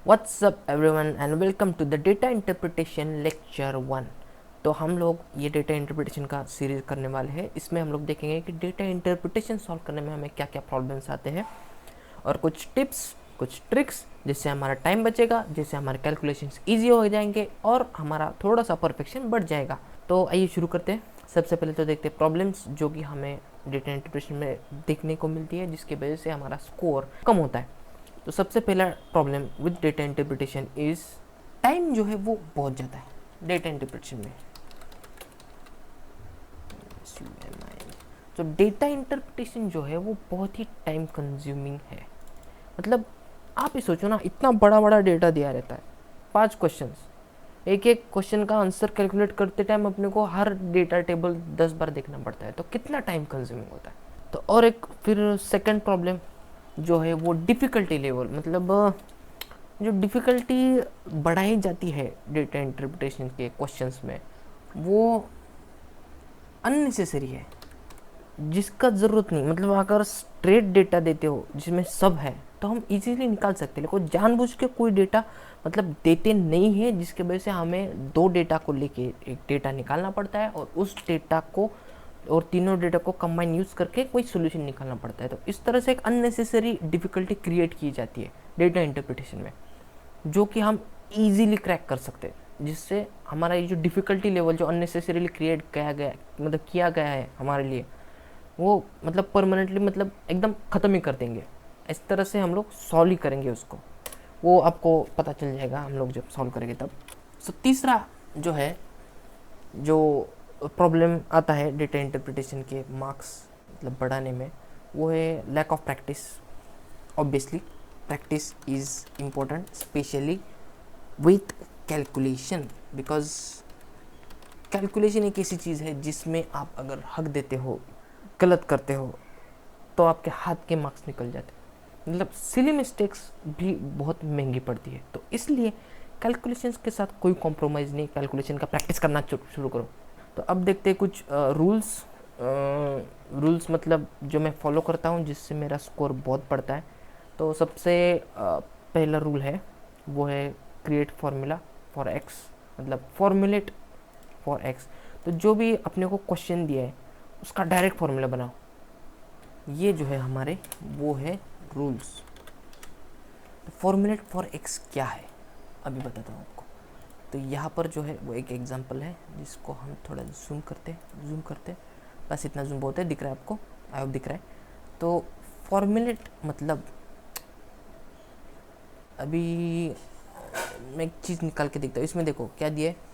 What's up everyone and welcome to the data interpretation lecture 1। तो हम लोग ये डेटा इंटरप्रिटेशन का सीरीज करने वाले हैं। इसमें हम लोग देखेंगे कि डेटा इंटरप्रिटेशन सॉल्व करने में हमें क्या क्या प्रॉब्लम्स आते हैं और कुछ टिप्स, कुछ ट्रिक्स जिससे हमारा टाइम बचेगा, जिससे हमारे कैलकुलेशंस ईजी हो जाएंगे और हमारा थोड़ा सा परफेक्शन बढ़ जाएगा। तो आइए शुरू करते हैं। सबसे पहले तो देखते हैं प्रॉब्लम्स जो कि हमें डेटा इंटरप्रिटेशन में देखने को मिलती है, जिसकी वजह से हमारा स्कोर कम होता है। तो सबसे पहला problem with data interpretation is time जो है वो बहुत ज़्यादा है डेटा इंटरप्रिटेशन में। तो डेटा इंटरप्रिटेशन जो है वो बहुत ही टाइम कंज्यूमिंग है। मतलब आप ही सोचो ना, इतना बड़ा बड़ा डेटा दिया रहता है, 5 क्वेश्चंस, एक एक क्वेश्चन का आंसर कैलकुलेट करते टाइम अपने को हर डेटा टेबल 10 बार देखना पड़ता है, तो कितना टाइम कंज्यूमिंग होता है। तो और एक फिर सेकंड प्रॉब्लम जो है वो डिफ़िकल्टी लेवल, मतलब जो डिफ़िकल्टी बढ़ाई जाती है डेटा इंटरप्रिटेशन के क्वेश्चंस में, वो अननेसेसरी है, जिसका ज़रूरत नहीं। मतलब अगर स्ट्रेट डेटा देते हो जिसमें सब है तो हम इजीली निकाल सकते हैं, लेकिन जानबूझ के कोई डेटा मतलब देते नहीं है, जिसके वजह से हमें दो डेटा को लेके एक डेटा निकालना पड़ता है और उस डेटा को और तीनों डेटा को कंबाइन यूज़ करके कोई सोल्यूशन निकालना पड़ता है। तो इस तरह से एक अननेसेसरी डिफ़िकल्टी क्रिएट की जाती है डेटा इंटरप्रिटेशन में, जो कि हम इजीली क्रैक कर सकते हैं, जिससे हमारा ये जो डिफ़िकल्टी लेवल जो अननेसेसरीली क्रिएट किया गया, मतलब किया गया है हमारे लिए, वो मतलब परमानेंटली मतलब एकदम ख़त्म ही कर देंगे। इस तरह से हम लोग सॉल्व ही करेंगे उसको, वो आपको पता चल जाएगा हम लोग जब सॉल्व करेंगे तब। सो तीसरा जो है, जो प्रॉब्लम आता है डेटा इंटरप्रिटेशन के मार्क्स मतलब बढ़ाने में, वो है lack of practice. Obviously practice is important, specially with calculation, because calculation एक ऐसी चीज़ है जिसमें आप अगर हक देते हो, गलत करते हो, तो आपके हाथ के मार्क्स निकल जाते हैं। मतलब सिली मिस्टेक्स भी बहुत महंगी पड़ती है, तो इसलिए कैलकुलेशंस के साथ कोई कॉम्प्रोमाइज़ नहीं, कैलकुलेशन का प्रैक्टिस करना शुरू करो। तो अब देखते हैं कुछ रूल्स मतलब जो मैं फॉलो करता हूँ जिससे मेरा स्कोर बहुत बढ़ता है। तो सबसे पहला रूल है वो है क्रिएट फार्मूला फॉर एक्स, मतलब फॉर्मुलेट फॉर एक्स। तो जो भी अपने को क्वेश्चन दिया है उसका डायरेक्ट फार्मूला बनाओ। ये जो है हमारे वो है रूल्स। तो फॉर्मुलेट फॉर एक्स क्या है अभी बताता हूँ आपको। तो यहाँ पर जो है वो एक एग्जांपल है जिसको हम थोड़ा जूम करते, बस इतना जूम बहुत है, दिख रहा है आपको, आई होप दिख रहा है। तो फॉर्मुलेट मतलब अभी मैं एक चीज़ निकाल के देखता हूँ, इसमें देखो क्या दिया है।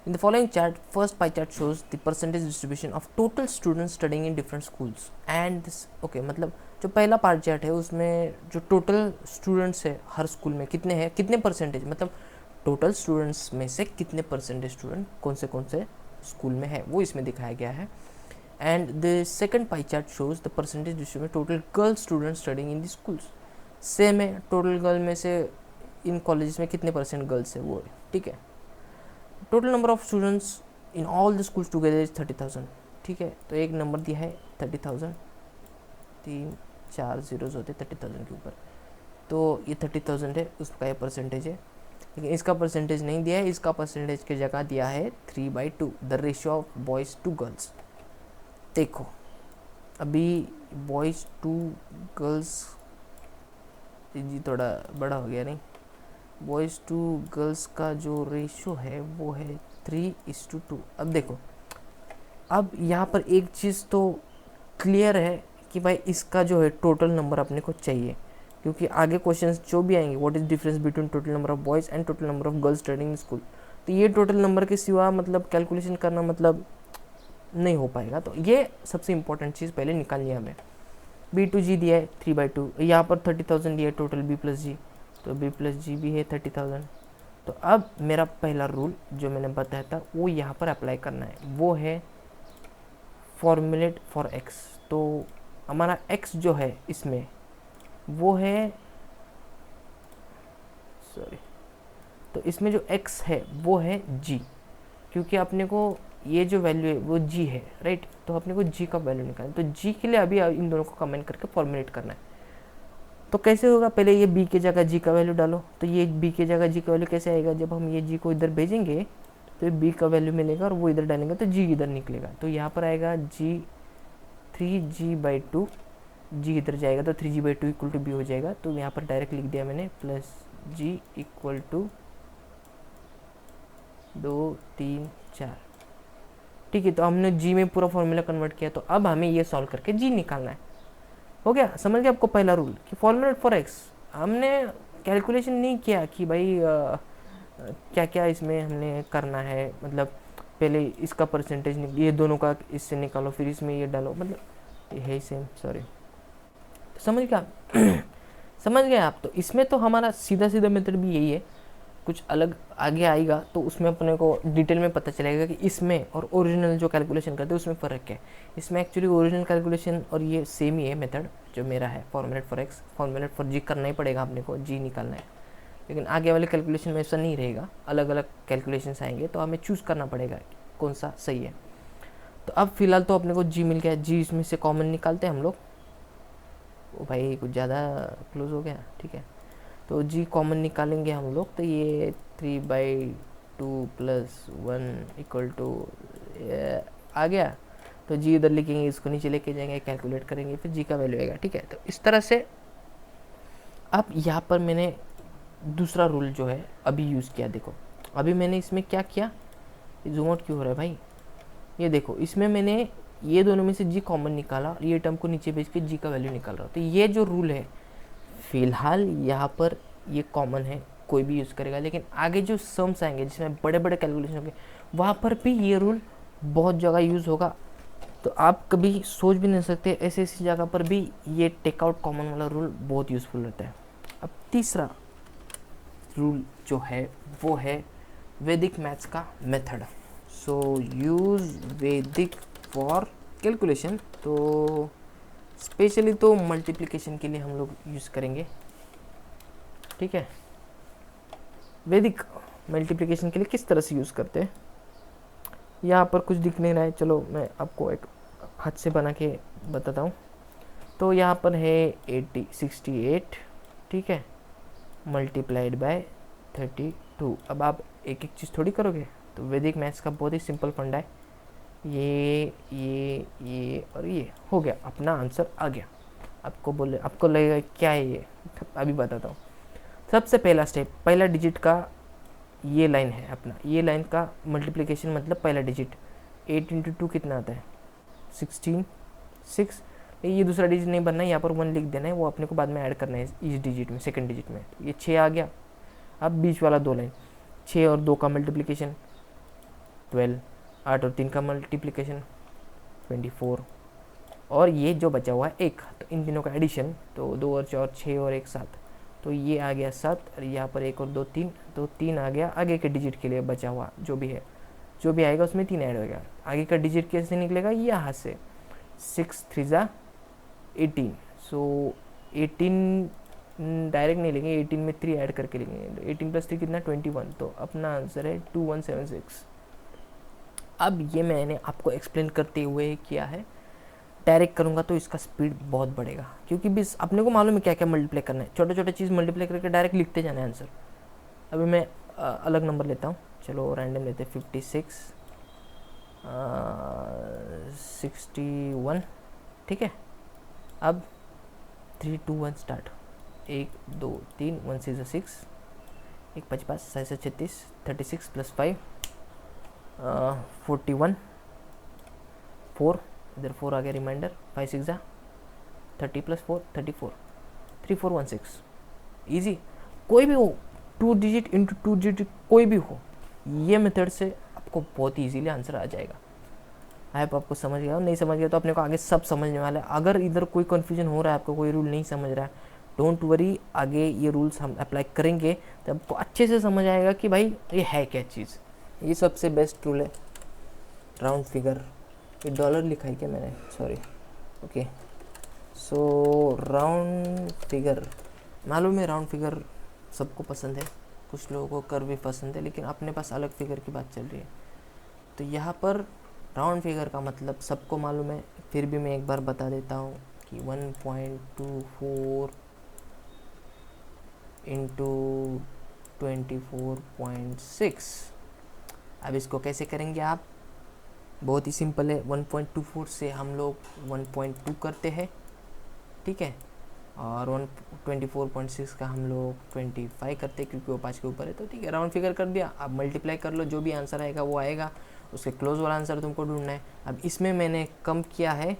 In the following chart, first pie chart shows the percentage distribution of total students studying in different schools and this okay, मतलब जो पहला पार्ट चार्ट है उसमें जो टोटल स्टूडेंट्स है हर स्कूल में कितने हैं, कितने परसेंटेज, मतलब टोटल स्टूडेंट्स में से कितने परसेंटेज स्टूडेंट कौन से स्कूल में है, वो इसमें दिखाया गया है। And the second pie chart shows the percentage distribution total girl student studying in the schools. Same है, टोटल गर्ल में से इन कॉलेजेस में कितने परसेंट गर्ल्स है वो है, ठीक है। Total number of students in all the schools together is 30,000, ठीक है। तो एक नंबर दिया है 30,000, 3 4 जीरोज होते 30,000 के ऊपर, तो ये 30,000 है, उसका ये परसेंटेज है। लेकिन इसका परसेंटेज नहीं दिया है, इसका परसेंटेज की जगह दिया है 3/2 the ratio of boys to girls. देखो अभी बॉयज़ टू गर्ल्स जी थोड़ा बड़ा हो गया नहीं, बॉयज़ टू गर्ल्स का जो रेशो है वो है 3:2। अब देखो, अब यहाँ पर एक चीज़ तो क्लियर है कि भाई इसका जो है टोटल नंबर अपने को चाहिए, क्योंकि आगे क्वेश्चंस जो भी आएंगे, what is difference between total number of boys and total number of girls studying in school, तो ये टोटल नंबर के सिवा मतलब कैलकुलेशन करना मतलब नहीं हो पाएगा। तो ये सबसे इंपॉर्टेंट चीज़ पहले निकालनी है हमें। B2G दिया है 3/2, यहाँ पर 30,000 दिया है टोटल B+G, तो B+G भी है 30,000। तो अब मेरा पहला रूल जो मैंने बताया था वो यहाँ पर अप्लाई करना है, वो है फॉर्मुलेट फॉर एक्स। तो हमारा एक्स जो है इसमें वो है, सॉरी, तो इसमें जो एक्स है वो है जी, क्योंकि अपने को ये जो वैल्यू है वो जी है, राइट। तो अपने को जी का वैल्यू निकालना है, तो जी के लिए अभी इन दोनों को कमेंट करके फॉर्मुलेट करना है। तो कैसे होगा, पहले ये b की जगह g का वैल्यू डालो, तो ये b की जगह g का वैल्यू कैसे आएगा, जब हम ये g को इधर भेजेंगे तो ये b का वैल्यू मिलेगा और वो इधर डालेंगे तो g इधर निकलेगा, तो यहाँ पर आएगा g 3g/2, g इधर जाएगा तो 3g/2 इक्वल टू b हो जाएगा। तो यहाँ पर डायरेक्ट लिख दिया मैंने प्लस g इक्वल टू 2 3 4। ठीक है, तो हमने g में पूरा फॉर्मूला कन्वर्ट किया, तो अब हमें ये सॉल्व करके g निकालना है। हो गया, समझ गया आपको पहला रूल कि फॉर्मूलेट फॉर x। हमने कैलकुलेशन नहीं किया कि भाई क्या क्या इसमें हमने करना है, मतलब पहले इसका परसेंटेज ये दोनों का इससे निकालो, फिर इसमें ये डालो, मतलब ये है सेम, सॉरी। तो समझ गया समझ गए आप। तो इसमें तो हमारा सीधा सीधा मेथड भी यही है, कुछ अलग आगे आएगा तो उसमें अपने को डिटेल में पता चलेगा कि इसमें और ओरिजिनल जो कैलकुलेशन करते हैं उसमें फ़र्क है। इसमें एक्चुअली ओरिजिनल कैलकुलेशन और ये सेम ही है मेथड जो मेरा है, फॉर्मूलेट फॉर एक्स, फॉर्मूलेट फॉर जी करना ही पड़ेगा अपने को, जी निकालना है। लेकिन आगे वाले कैलकुलेशन में ऐसा नहीं रहेगा, अलग अलग कैलकुलेशन आएंगे तो हमें चूज़ करना पड़ेगा कौन सा सही है। तो अब फिलहाल तो अपने को जी मिल गया, जी इसमें से कॉमन निकालते हैं हम लोग। ओ भाई कुछ ज़्यादा क्लोज हो गया, ठीक है। तो जी कॉमन निकालेंगे हम लोग, तो ये 3/2 + 1 इक्वल टू आ गया। तो जी इधर लिखेंगे, इसको नीचे लेके जाएंगे, कैलकुलेट करेंगे, फिर जी का वैल्यू आएगा, ठीक है। तो इस तरह से अब यहाँ पर मैंने दूसरा रूल जो है अभी यूज़ किया। देखो अभी मैंने इसमें क्या किया, जूम आउट क्यों हो रहा है भाई, ये देखो इसमें मैंने ये दोनों में से जी कॉमन निकाला और ये टर्म को नीचे भेज के जी का वैल्यू निकाल रहा हूँ। तो ये जो रूल है फिलहाल यहाँ पर ये कॉमन है, कोई भी यूज़ करेगा, लेकिन आगे जो सम्स आएंगे जिसमें बड़े बड़े कैलकुलेशन होंगे वहाँ पर भी ये रूल बहुत जगह यूज़ होगा। तो आप कभी सोच भी नहीं सकते ऐसी ऐसी जगह पर भी ये टेक आउट कॉमन वाला रूल बहुत यूज़फुल रहता है। अब तीसरा रूल जो है वो है वैदिक मैथ्स का मेथड। सो यूज़ वैदिक फॉर कैलकुलेशन। तो स्पेशली तो मल्टीप्लिकेशन के लिए हम लोग यूज़ करेंगे, ठीक है। वैदिक मल्टीप्लिकेशन के लिए किस तरह से यूज़ करते हैं, यहाँ पर कुछ दिख नहीं रहा है, चलो मैं आपको एक हाथ से बना के बताता हूँ। तो यहाँ पर है 68, ठीक है, मल्टीप्लाइड बाय 32। अब आप एक एक चीज़ थोड़ी करोगे, तो वैदिक मैथ्स का बहुत ही सिंपल फंडा है, ये और ये हो गया, अपना आंसर आ गया। आपको लगेगा क्या है ये, अभी बताता हूँ। सबसे पहला स्टेप, पहला डिजिट का ये लाइन है अपना, ये लाइन का मल्टीप्लिकेशन मतलब पहला डिजिट 8 × 2 कितना आता है 16, 6। ये दूसरा डिजिट नहीं बनना है, यहाँ पर 1 लिख देना है, वो अपने को बाद में ऐड करना है इस डिजिट में, सेकंड डिजिट में। तो ये 6 आ गया। अब बीच वाला 2 लाइन, 6 और 2 का मल्टीप्लिकेशन 12, 8 और 3 का मल्टीप्लिकेशन 24, और ये जो बचा हुआ है 1, तो इन तीनों का एडिशन, तो 2 और 4 6 और 1 7, तो ये आ गया 7, और यहाँ पर 1 और 2 3, तो 3 आ गया आगे के डिजिट के लिए बचा हुआ जो भी है, जो भी आएगा उसमें 3 ऐड होगा। आगे का डिजिट कैसे निकलेगा, यहाँ से 6 3 × 18, सो 18 डायरेक्ट नहीं लेंगे, 18 में 3 ऐड करके लेंगे, 18 + 3 कितना 21, तो अपना आंसर है 2176। अब ये मैंने आपको एक्सप्लेन करते हुए किया है, डायरेक्ट करूँगा तो इसका स्पीड बहुत बढ़ेगा, क्योंकि बस अपने को मालूम है क्या क्या मल्टीप्लाई करना है, छोटे छोटे चीज़ मल्टीप्लाई करके डायरेक्ट लिखते जाना है आंसर। अभी मैं अलग नंबर लेता हूँ, चलो रैंडम लेते हैं 56 61, ठीक है। अब 3 2 1 स्टार्ट, 1 2 3, 1 6 6, 1 5 5 6 36, 36 + 5 41, 4 इधर 4 आ गया रिमाइंडर, 5 6 30 + 4 34, 3416। ईजी, कोई भी हो, 2 डिजिट इंटू 2 डिजिट कोई भी हो, ये मेथड से आपको बहुत ईजीली आंसर आ जाएगा। आई होप आपको समझ गया हो, नहीं समझ गया तो अपने को आगे सब समझने वाला है। अगर इधर कोई कन्फ्यूजन हो रहा है, आपको कोई रूल नहीं समझ रहा है, डोंट वरी, आगे ये रूल्स हम अप्लाई करेंगे तो आपको अच्छे से समझ आएगा कि भाई ये है क्या चीज़। ये सबसे बेस्ट रूल है, राउंड फिगर। ये डॉलर लिखा है क्या मैंने, सॉरी, ओके। सो राउंड फिगर, मालूम है राउंड फिगर सबको पसंद है, कुछ लोगों को कर्व भी पसंद है, लेकिन अपने पास अलग फिगर की बात चल रही है। तो यहाँ पर राउंड फिगर का मतलब सबको मालूम है, फिर भी मैं एक बार बता देता हूँ कि 1.24 इंटू 24.6। अब इसको कैसे करेंगे आप? बहुत ही सिंपल है, 1.24 से हम लोग 1.2 करते हैं, ठीक है, और 124.6 का हम लोग 25 करते हैं क्योंकि वो 5 के ऊपर है, तो ठीक है, राउंड फिगर कर दिया। अब मल्टीप्लाई कर लो, जो भी आंसर आएगा वो आएगा, उसके क्लोज वाला आंसर तुमको ढूंढना है। अब इसमें मैंने कम किया है,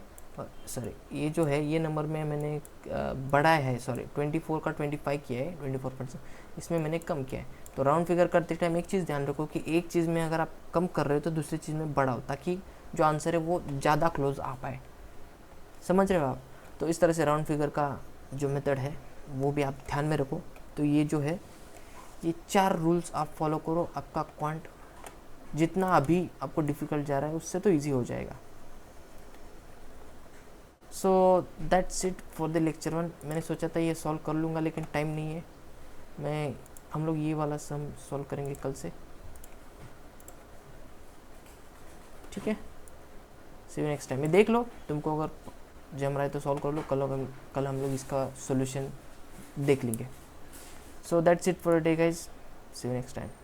सॉरी ये जो है ये नंबर में मैंने बढ़ाया है, सॉरी 24 का 25 किया है, 24%, इसमें मैंने कम किया है। तो राउंड फिगर करते टाइम एक चीज़ ध्यान रखो कि एक चीज़ में अगर आप कम कर रहे हो तो दूसरी चीज़ में बढ़ाओ, ताकि जो आंसर है वो ज़्यादा क्लोज आ पाए। समझ रहे हो आप? तो इस तरह से राउंड फिगर का जो मेथड है वो भी आप ध्यान में रखो। तो ये जो है ये 4 रूल्स आप फॉलो करो, आपका क्वांट जितना अभी आपको डिफ़िकल्ट जा रहा है उससे तो ईजी हो जाएगा। सो that's it for the lecture 1। मैंने सोचा था ये सॉल्व कर लूँगा लेकिन टाइम नहीं है। हम लोग ये वाला सम सॉल्व करेंगे कल से, ठीक है। सी यू नेक्स्ट टाइम। ये देख लो, तुमको अगर जम रहा है तो सॉल्व कर लो, कल हम लोग इसका सोल्यूशन देख लेंगे। So that's it for day guys, see you next time.